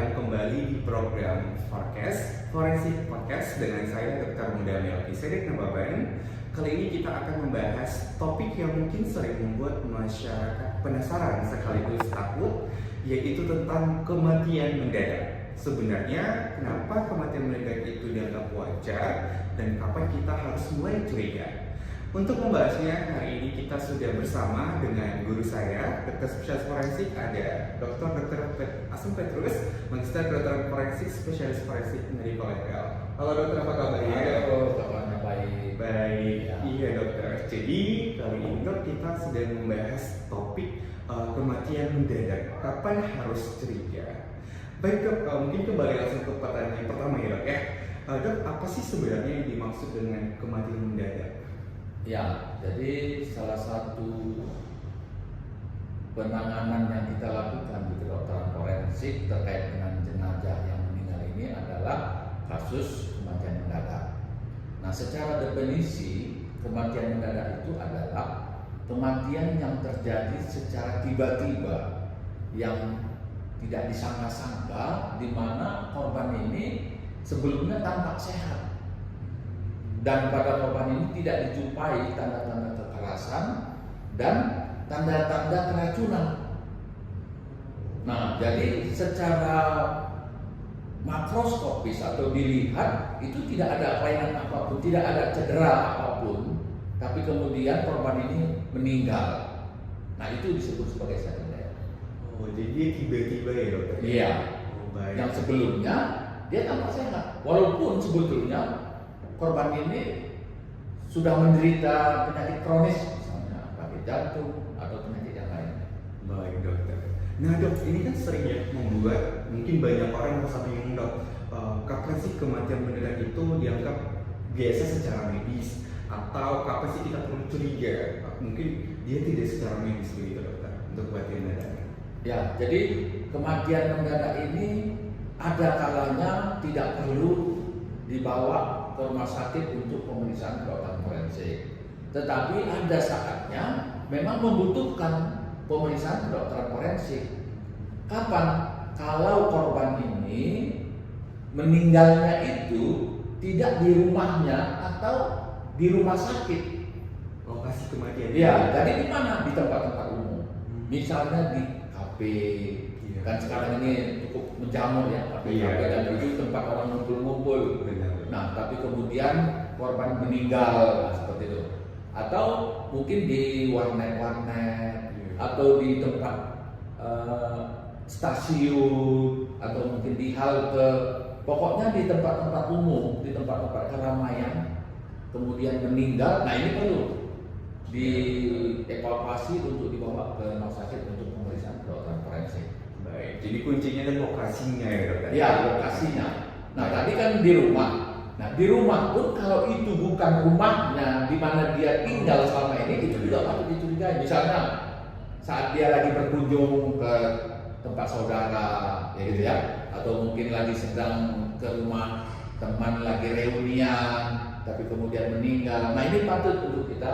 datang kembali di program Forensik Podcast dengan saya Dr. Muda Melkisedek Nababan. Kali ini kita akan membahas topik yang mungkin sering membuat masyarakat penasaran sekaligus takut, yaitu tentang kematian mendadak. Sebenarnya kenapa kematian mendadak itu dianggap wajar dan kapan kita harus mulai curiga? Untuk membahasnya, hari ini kita sudah bersama dengan guru saya, Dokter Spesialis Forensik, ada Dr. Asem Petrus, Magister Dokter Forensik, Spesialis Forensik Medical Legal. Halo dokter, apa kabarnya? Halo, kabarnya baik. Baik, ya. Iya dokter. Jadi kali ini dok kita sedang membahas topik kematian mendadak. Kapan harus curiga? Baik dok, mungkin kembali langsung ke pertanyaan pertama ya dok ya. Dok, apa sih sebenarnya yang dimaksud dengan kematian mendadak? Ya, jadi salah satu penanganan yang kita lakukan di kedokteran forensik terkait dengan jenazah yang meninggal ini adalah kasus kematian mendadak. Nah, secara definisi kematian mendadak itu adalah kematian yang terjadi secara tiba-tiba yang tidak disangka-sangka, di mana korban ini sebelumnya tampak sehat. Dan pada korban ini tidak dijumpai tanda-tanda kekerasan dan tanda-tanda keracunan. Nah, jadi secara makroskopis atau dilihat itu tidak ada kelainan apapun, tidak ada cedera apapun, tapi kemudian korban ini meninggal. Nah, itu disebut sebagai sekunder. Oh, jadi tiba-tiba ya dokter? Iya. Oh, baik. Yang sebelumnya dia tampak sehat, walaupun sebetulnya korban ini sudah menderita penyakit kronis, misalnya penyakit jantung atau penyakit yang lain. Baik dokter. Nah dok, ini kan sering ya membuat mungkin banyak orang merasa bingung dok. Kapan sih kematian mendadak itu dianggap biasa secara medis, atau kapan sih kita perlu curiga? Mungkin dia tidak secara medis begitu dokter untuk kematian mendadak. Ya, jadi kematian mendadak ini ada kalanya tidak perlu dibawa ke rumah sakit untuk pemeriksaan kedokteran forensik. Tetapi ada saatnya memang membutuhkan pemeriksaan kedokteran forensik. Kapan? Kalau korban ini meninggalnya itu tidak di rumahnya atau di rumah sakit. Lokasi kematian. Ya, jadi di mana? Di tempat-tempat umum. Misalnya di kafe. Kan sekarang ini cukup menjamur ya, kafe dan itu tempat orang ngumpul-ngumpul. Nah, tapi kemudian korban meninggal, nah, seperti itu. Atau mungkin di warnet-warnet, atau di tempat stasiun, atau mungkin di halte. Pokoknya di tempat-tempat umum, di tempat-tempat keramaian, kemudian meninggal. Nah, ini perlu dievakuasi untuk dibawa ke rumah sakit untuk pemeriksaan kedokteran forensik. Baik, jadi kuncinya adalah lokasinya ya dokter? Ya, lokasinya. Nah, tadi kan di rumah. Nah, di rumah pun kalau itu bukan rumahnya di mana dia tinggal selama ini, itu juga patut dicurigai. Misalnya saat dia lagi berkunjung ke tempat saudara, ya gitu ya, atau mungkin lagi sedang ke rumah teman lagi reunian, tapi kemudian meninggal. Nah, ini patut untuk kita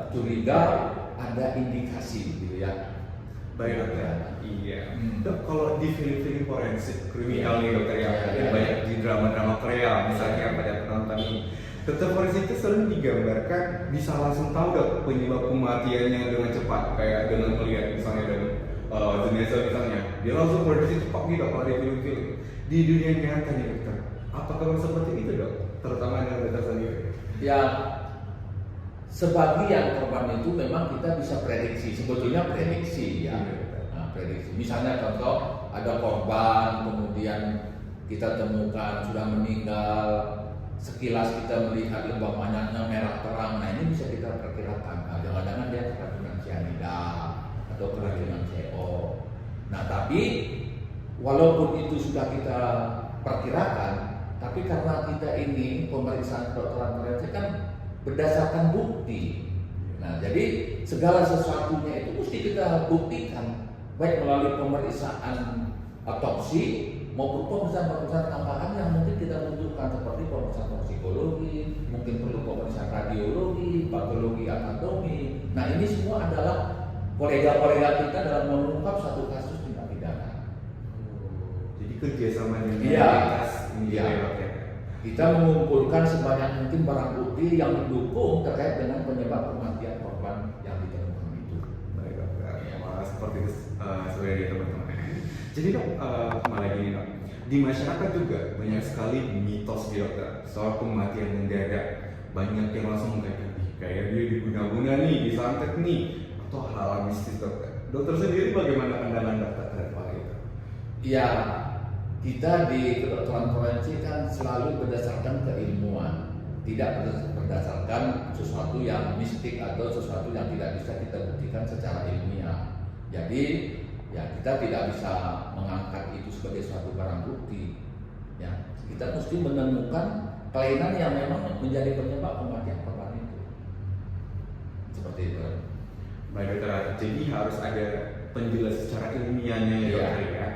curiga ada indikasi gitu ya. Baik dokter. Iya. Dok, kalau di film-film forensik kriminal nih dokter ya, banyak di drama-drama Korea misalnya pada penonton ini. Dokter forensik itu sering digambarkan bisa langsung tahu dok penyebab kematiannya dengan cepat, kayak dengan melihat misalnya dari jenazah misalnya, dia langsung produksi cepat nih dok kalau di film-film. Di dunia nyata nih dokter, apakah seperti itu dok? Terutama dengan dokter sendiri. Ya, sebagian korban itu memang kita bisa prediksi, sebetulnya prediksi ya. Nah, prediksi. Misalnya contoh ada korban kemudian kita temukan sudah meninggal, sekilas kita melihat lembab manyaknya merah terang. Nah, ini bisa kita perkirakan. Nah, jangan-jangan dia keracunan cyanida atau keracunan CO. Nah, tapi walaupun itu sudah kita perkirakan, tapi karena kita ini pemeriksaan kedokteran forensik kan berdasarkan bukti. Nah, jadi segala sesuatunya itu mesti kita buktikan, baik melalui pemeriksaan otopsi maupun pemeriksaan tambahan yang mungkin kita butuhkan, seperti pemeriksaan toksikologi, mungkin perlu pemeriksaan radiologi, patologi anatomi. Nah, ini semua adalah kolega-kolega kita dalam mengungkap satu kasus tindak pidana. Jadi kerjasama dengan Iya. lintas ini Iya. ya, Dok, ya. Kita mengumpulkan sebanyak mungkin barang bukti yang mendukung terkait dengan penyebab kematian korban yang ditemukan itu. Baik, Dok. Iya. Wah, seperti itu sebenarnya teman-teman. Jadi Dok, kembali lagi nih Dok. Di masyarakat juga banyak sekali mitos nih Dokter soal kematian mendadak. Banyak yang langsung mengatakan, kayak dia diguna-guna nih, disantet nih, atau hal mistis Dokter. Dokter sendiri bagaimana pandangan Dokter terhadap hal itu? Ya, kita di kedokteran forensik kan selalu berdasarkan keilmuan, tidak berdasarkan sesuatu yang mistik atau sesuatu yang tidak bisa kita buktikan secara ilmiah. Jadi, ya kita tidak bisa mengangkat itu sebagai suatu barang bukti. Ya, kita mesti menemukan kelainan yang memang menjadi penyebab kematian korban itu. Seperti itu. Baik Dokter, jadi harus ada penjelasan secara ilmiahnya ya Iya. Dokter ya.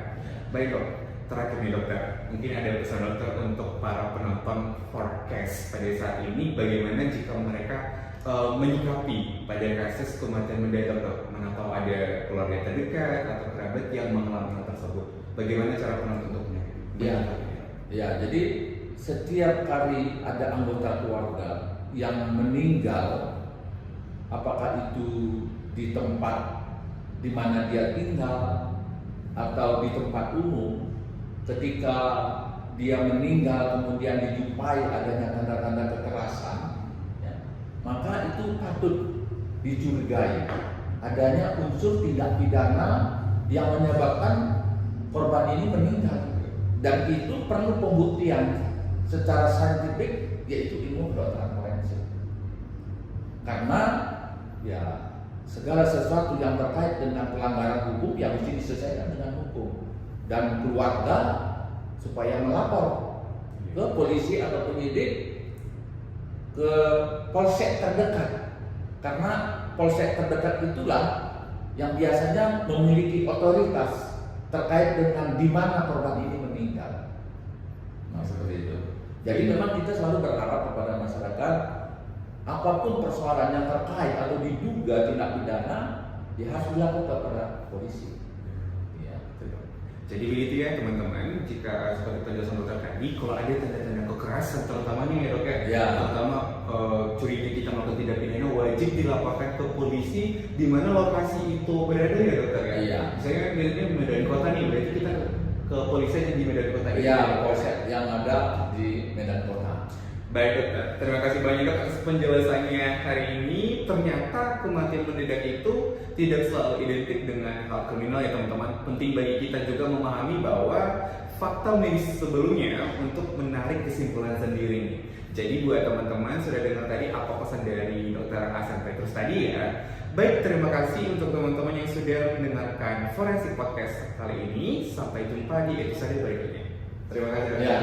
Baik Dok, terakhir nih Dokter, mungkin ada pesan Dokter untuk para penonton forecast pada saat ini, bagaimana jika mereka menyikapi pada kasus kematian mendadak Dok, mana tahu ada keluarga terdekat atau kerabat yang mengalami hal tersebut, bagaimana cara penonton untuk Iya. menyikapinya? Ya, jadi setiap kali ada anggota keluarga yang meninggal, apakah itu di tempat di mana dia tinggal atau di tempat umum, ketika dia meninggal kemudian dijumpai adanya tanda-tanda kekerasan, ya, maka itu patut dicurigai adanya unsur tindak pidana yang menyebabkan korban ini meninggal, dan itu perlu pembuktian secara saintifik, yaitu ilmu kedokteran forensik. Karena ya segala sesuatu yang terkait dengan pelanggaran hukum yang mesti diselesaikan dengan hukum, dan keluarga supaya melapor ke polisi atau penyidik, ke polsek terdekat, karena polsek terdekat itulah yang biasanya memiliki otoritas terkait dengan di mana korban ini meninggal. Nah, seperti itu. Jadi memang kita selalu berharap kepada masyarakat, apapun persoalan yang terkait atau diduga tindak pidana, ya harus dilakukan pada polisi. Ya. Jadi begitu ya teman-teman, jika seperti penjelasan Dokter tadi, kalau ada tanda-tanda kekerasan terutama nih ya Dok ya, terutama curiga kita melakukan tindak pidana, wajib dilaporkan ke polisi di mana lokasi itu berada ya Dokter ya. Iya. Misalnya di Medan Kota nih, berarti kita ke polisi aja di Medan Kota. Iya, polsek yang ada di Medan Kota. Baik Dokter, terima kasih banyak Dok atas penjelasannya hari ini. Ternyata kematian mendadak itu tidak selalu identik dengan hal kriminal ya teman-teman. Penting bagi kita juga memahami bahwa fakta medis sebelumnya untuk menarik kesimpulan sendiri nih. Jadi buat teman-teman sudah dengar tadi apa pesan dari Dr. Ahsan Petrus tadi ya. Baik, terima kasih untuk teman-teman yang sudah mendengarkan Forensik Podcast kali ini. Sampai jumpa di episode berikutnya. Terima kasih Dok. Ya.